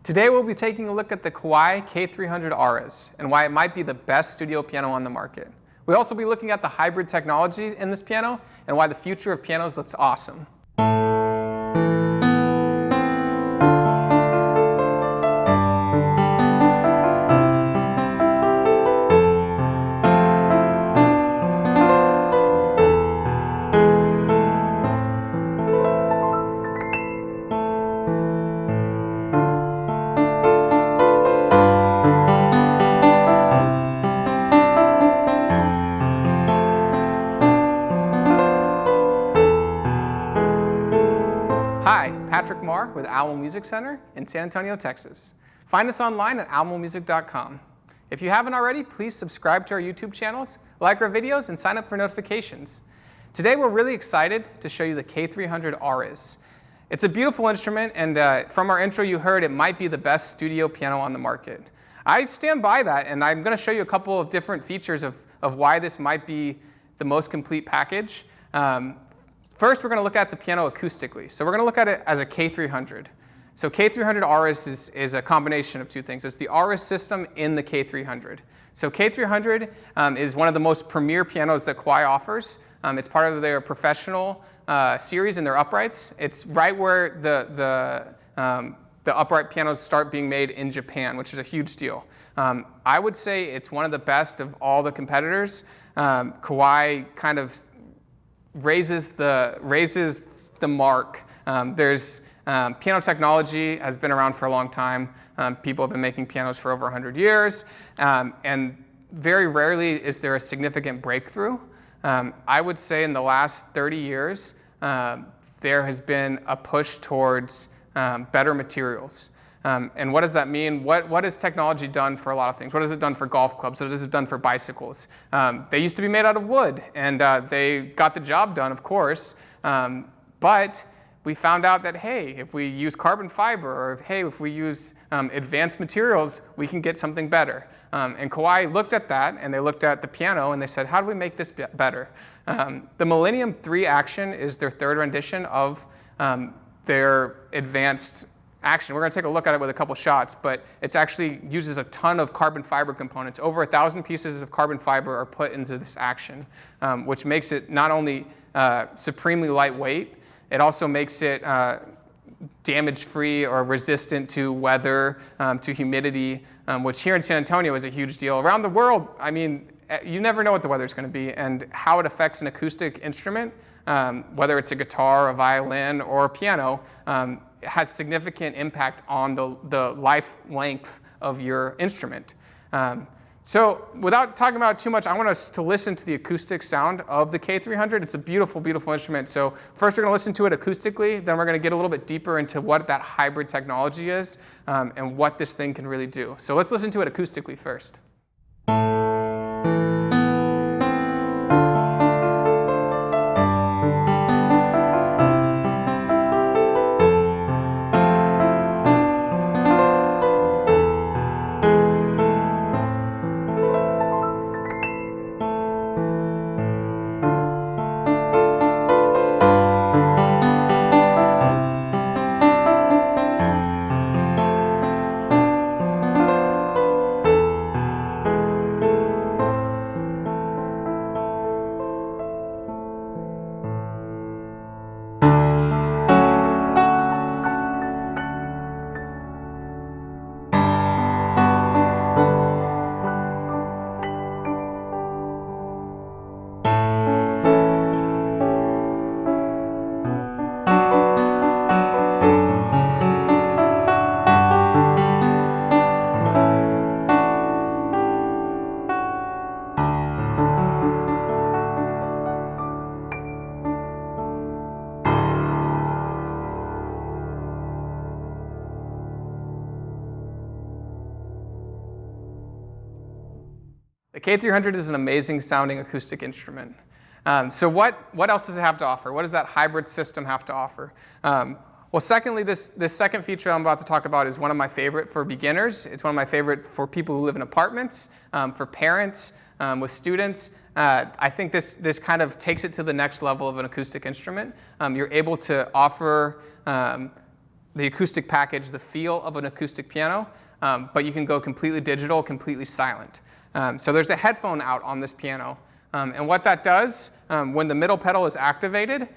Today we'll be taking a look at the Kawai K300 AURES and why it might be the best studio piano on the market. We'll also be looking at the hybrid technology in this piano and why the future of pianos looks awesome. Hi, Patrick Marr with Alamo Music Center in San Antonio, Texas. Find us online at alamomusic.com. If you haven't already, please subscribe to our YouTube channels, like our videos, and sign up for notifications. Today we're really excited to show you the K300 AURES. It's a beautiful instrument, and from our intro you heard it might be the best studio piano on the market. I stand by that, and I'm going to show you a couple of different features of why this might be the most complete package. First, we're going to look at the piano acoustically. So we're going to look at it as a K300. So K300 AURES is a combination of two things. It's the AURES system in the K300. So K300 is one of the most premier pianos that Kawai offers. It's part of their professional series and their uprights. It's right where the upright pianos start being made in Japan, which is a huge deal. I would say it's one of the best of all the competitors. Kawai kind of raises the mark. Piano technology has been around for a long time. People have been making pianos for over 100 years, and very rarely is there a significant breakthrough. I would say in the last 30 years, there has been a push towards better materials. And what does that mean? What has technology done for a lot of things? What has it done for golf clubs? What has it done for bicycles? They used to be made out of wood, and they got the job done, of course. But we found out that, hey, if we use carbon fiber, or hey, if we use advanced materials, we can get something better. And Kawai looked at that, and they looked at the piano, and they said, how do we make this better? The Millennium 3 Action is their third rendition of their advanced action. We're going to take a look at it with a couple shots, but it actually uses a ton of carbon fiber components. Over 1,000 pieces of carbon fiber are put into this action, which makes it not only supremely lightweight, it also makes it damage-free or resistant to weather, to humidity, which here in San Antonio is a huge deal. Around the world, I mean, you never know what the weather's going to be, and how it affects an acoustic instrument, whether it's a guitar, a violin, or a piano, has significant impact on the life length of your instrument. So without talking about it too much, I want us to listen to the acoustic sound of the K300. It's a beautiful, beautiful instrument. So first we're going to listen to it acoustically, then we're going to get a little bit deeper into what that hybrid technology is and what this thing can really do. So let's listen to it acoustically first. The K300 is an amazing sounding acoustic instrument. So what else does it have to offer? What does that hybrid system have to offer? Well, secondly, this second feature I'm about to talk about is one of my favorite for beginners. It's one of my favorite for people who live in apartments, for parents, with students. I think this kind of takes it to the next level of an acoustic instrument. You're able to offer the acoustic package, the feel of an acoustic piano, but you can go completely digital, completely silent. So there's a headphone out on this piano. And what that does, when the middle pedal is activated,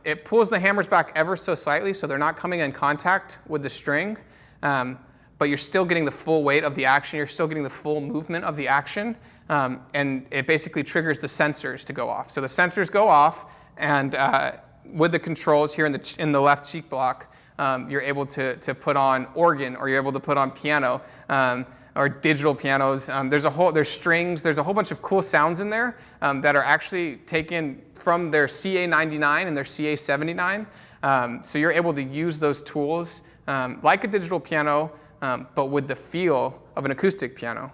it pulls the hammers back ever so slightly so they're not coming in contact with the string, but you're still getting the full weight of the action, you're still getting the full movement of the action, and it basically triggers the sensors to go off. So the sensors go off, and with the controls here in the left cheek block, you're able to put on organ, or you're able to put on piano, or digital pianos. There's strings, there's a whole bunch of cool sounds in there that are actually taken from their CA99 and their CA79. So you're able to use those tools like a digital piano, but with the feel of an acoustic piano.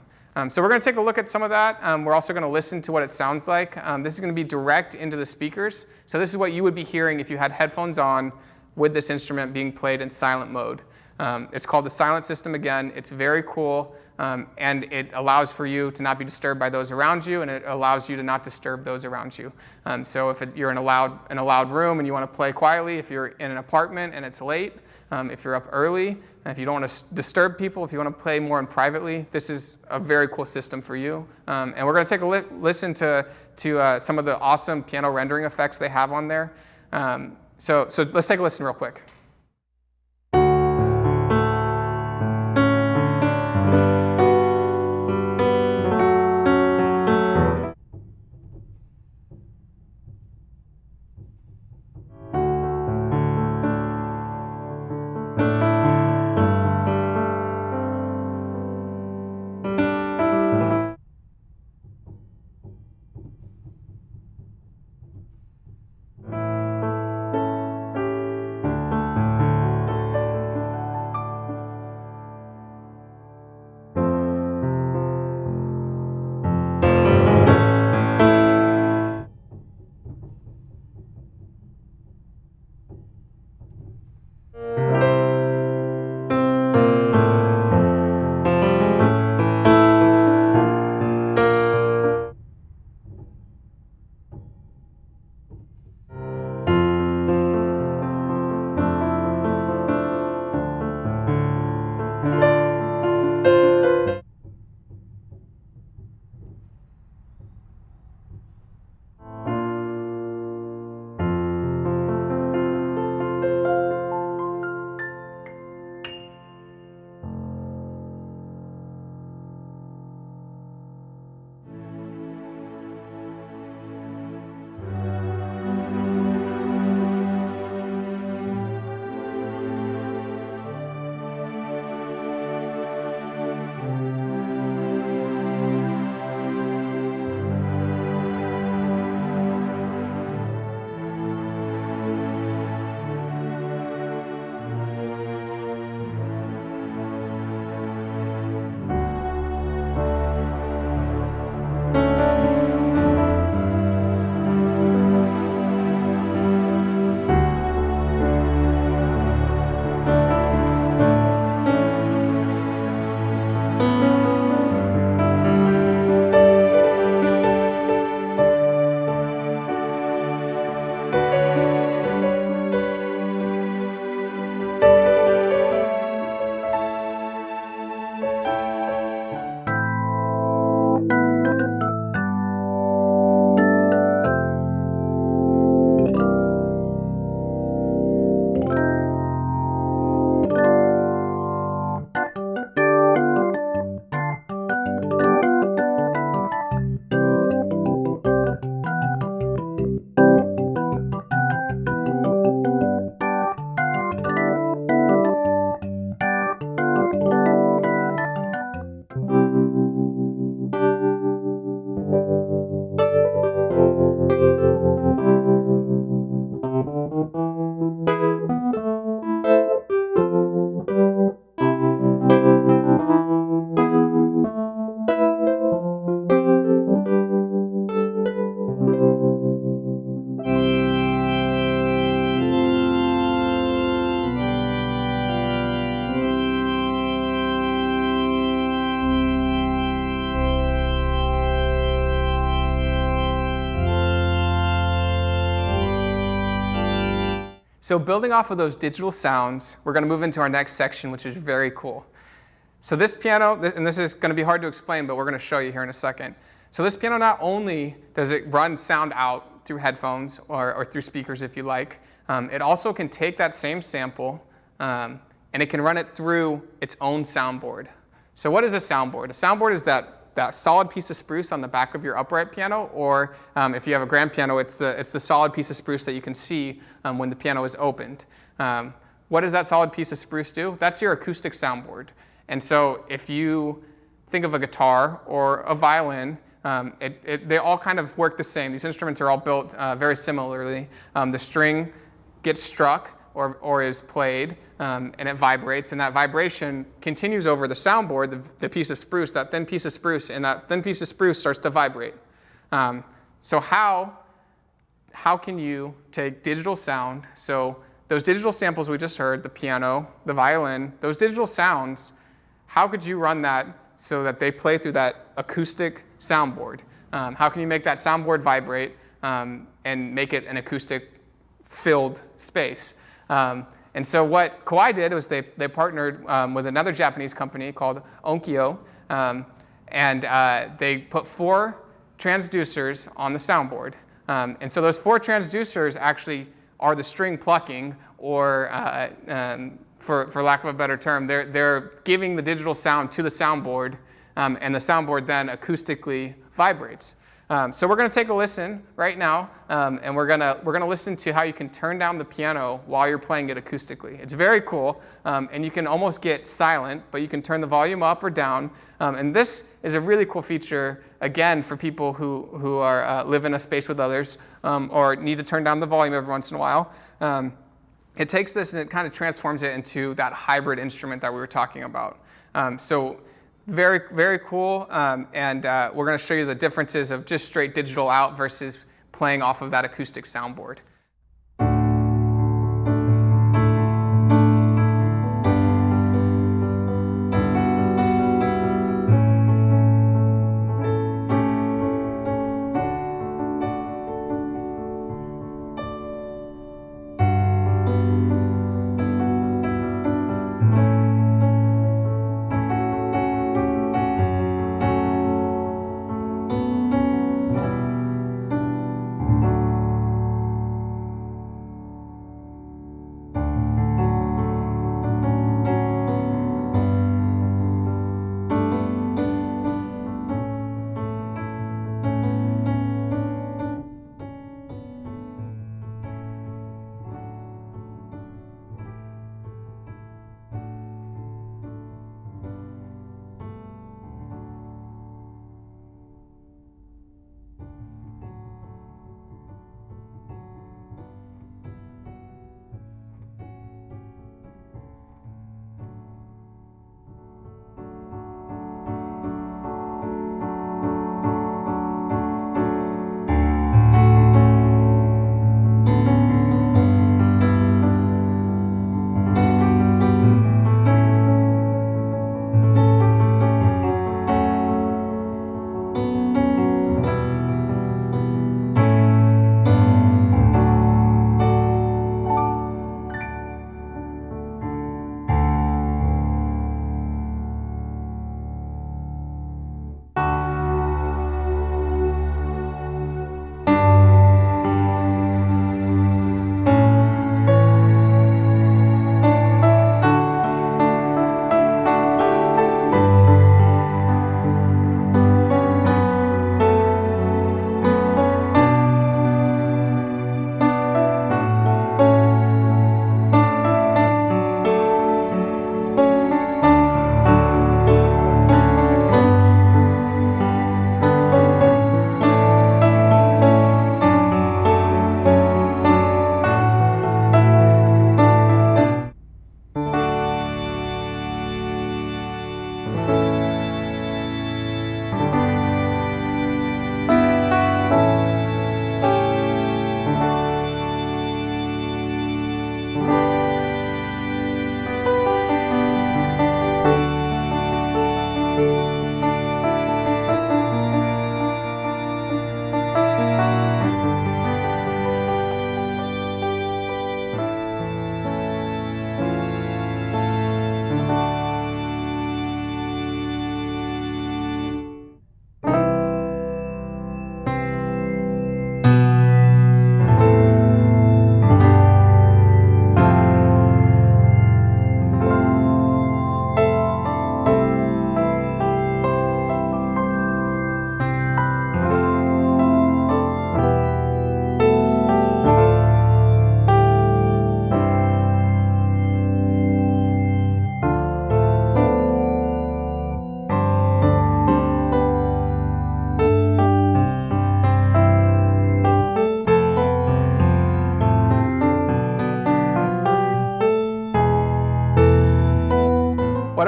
So we're going to take a look at some of that. We're also going to listen to what it sounds like. This is going to be direct into the speakers. So this is what you would be hearing if you had headphones on with this instrument being played in silent mode. It's called the silent system again. It's very cool, and it allows for you to not be disturbed by those around you, and it allows you to not disturb those around you. So if you're in a loud room and you want to play quietly, if you're in an apartment and it's late, if you're up early, if you don't want to disturb people, if you want to play more privately, this is a very cool system for you. And we're going to take a listen to some of the awesome piano rendering effects they have on there. So let's take a listen real quick. So building off of those digital sounds, we're going to move into our next section, which is very cool. So this piano, and this is going to be hard to explain, but we're going to show you here in a second. So this piano, not only does it run sound out through headphones or through speakers if you like, it also can take that same sample and it can run it through its own soundboard. So what is a soundboard? A soundboard is that solid piece of spruce on the back of your upright piano, or if you have a grand piano, it's the solid piece of spruce that you can see when the piano is opened. What does that solid piece of spruce do? That's your acoustic soundboard. And so if you think of a guitar or a violin, they all kind of work the same. These instruments are all built very similarly. The string gets struck or is played, and it vibrates, and that vibration continues over the soundboard, the piece of spruce, that thin piece of spruce, and that thin piece of spruce starts to vibrate. So how can you take digital sound, so those digital samples we just heard, the piano, the violin, those digital sounds, how could you run that so that they play through that acoustic soundboard? How can you make that soundboard vibrate and make it an acoustic-filled space? And so what Kawai did was they partnered with another Japanese company called Onkyo, and they put 4 transducers on the soundboard. And so those 4 transducers actually are the string plucking, or for lack of a better term, they're giving the digital sound to the soundboard, and the soundboard then acoustically vibrates. So we're going to take a listen right now, and we're going to listen to how you can turn down the piano while you're playing it acoustically. It's very cool, and you can almost get silent, but you can turn the volume up or down. And this is a really cool feature, again, for people who are live in a space with others or need to turn down the volume every once in a while. It takes this and it kind of transforms it into that hybrid instrument that we were talking about. So very, very cool, and we're going to show you the differences of just straight digital out versus playing off of that acoustic soundboard.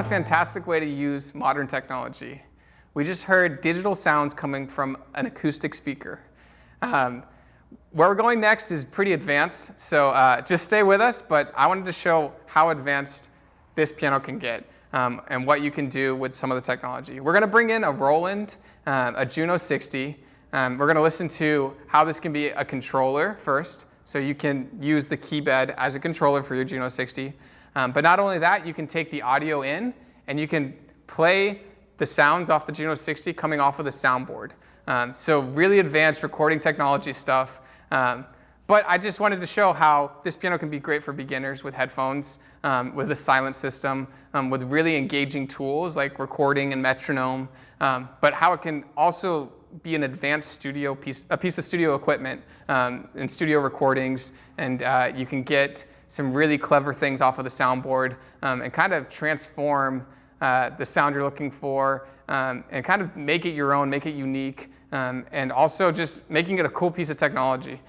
a fantastic way to use modern technology. We just heard digital sounds coming from an acoustic speaker. Where we're going next is pretty advanced, so just stay with us, but I wanted to show how advanced this piano can get and what you can do with some of the technology. We're going to bring in a Roland, a Juno 60. We're going to listen to how this can be a controller first, so you can use the key bed as a controller for your Juno 60. But not only that, you can take the audio in and you can play the sounds off the Juno 60 coming off of the Soundboard. So really advanced recording technology stuff. But I just wanted to show how this piano can be great for beginners with headphones, with a silent system, with really engaging tools like recording and metronome, but how it can also be an advanced studio piece, a piece of studio equipment in studio recordings, and you can get some really clever things off of the Soundboard and kind of transform the sound you're looking for and kind of make it your own, make it unique, and also just making it a cool piece of technology.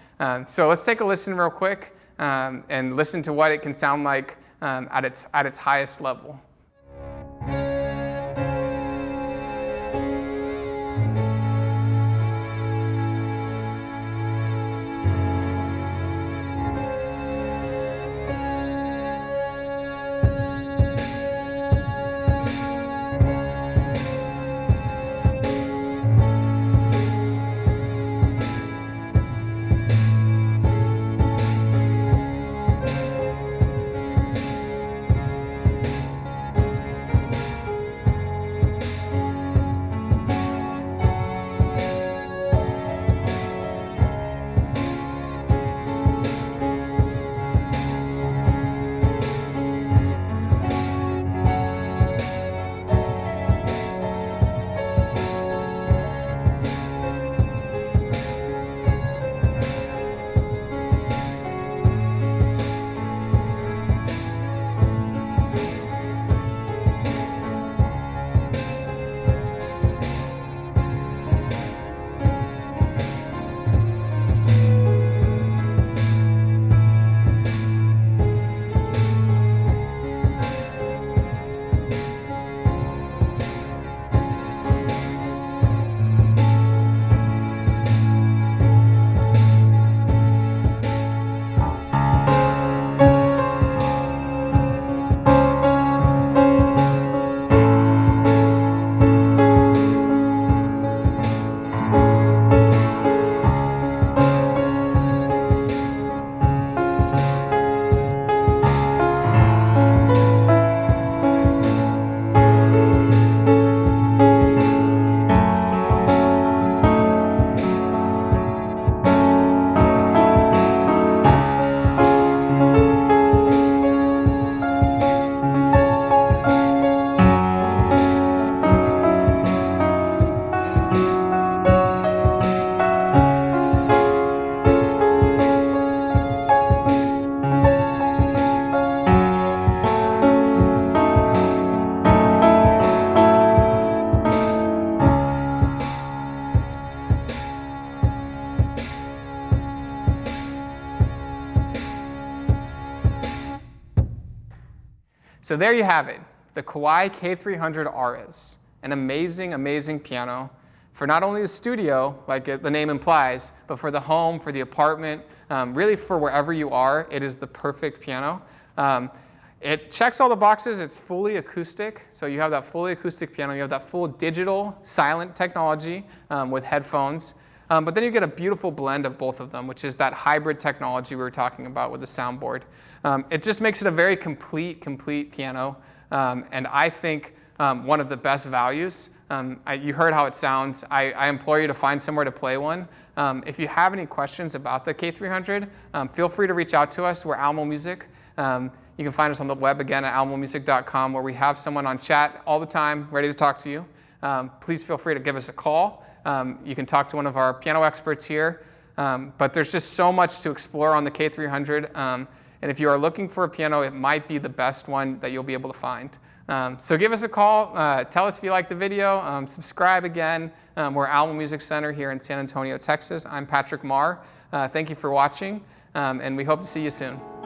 So let's take a listen real quick and listen to what it can sound like at its highest level. So there you have it, the Kawai K300 AURES, an amazing, amazing piano for not only the studio, like the name implies, but for the home, for the apartment, really for wherever you are. It is the perfect piano. It checks all the boxes. It's fully acoustic, so you have that fully acoustic piano. You have that full digital silent technology with headphones. But then you get a beautiful blend of both of them, which is that hybrid technology we were talking about with the Soundboard. It just makes it a very complete piano, and I think one of the best values. You heard how it sounds. I implore you to find somewhere to play one. If you have any questions about the K300, feel free to reach out to us. We're Alamo Music. You can find us on the web again at alamomusic.com, where we have someone on chat all the time ready to talk to you. Please feel free to give us a call. You can talk to one of our piano experts here. But there's just so much to explore on the K300. And if you are looking for a piano, it might be the best one that you'll be able to find. So give us a call. Tell us if you liked the video. Subscribe again. We're Alamo Music Center here in San Antonio, Texas. I'm Patrick Marr. Thank you for watching, and we hope to see you soon.